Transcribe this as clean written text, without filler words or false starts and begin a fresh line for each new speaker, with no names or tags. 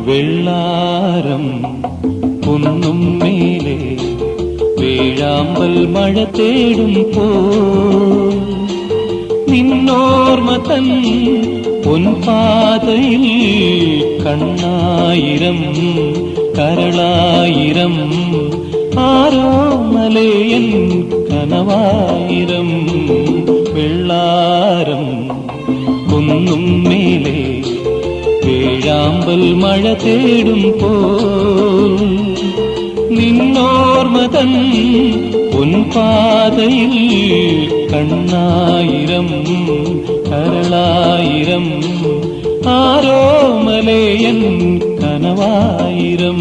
വെള്ളാരം കുന്നും മേലെ വേഴാമ്പൽ മഴ തേടും പോ നിന്നോർമ്മ തൻ പൊൻപാതയിൽ കണ്ണായിരം കരളായിരം ആരോ മലയൻ കനവായിരം വെള്ളാരം കുന്നും മേലെ വേഴാമ്പൽ മഴ തേടും പോ നിന്നോർമ്മ തൻ പൊൻപാതയിൽ കണ്ണായിരം കരളായിരം ആരോ മലയൻ കനവായിരം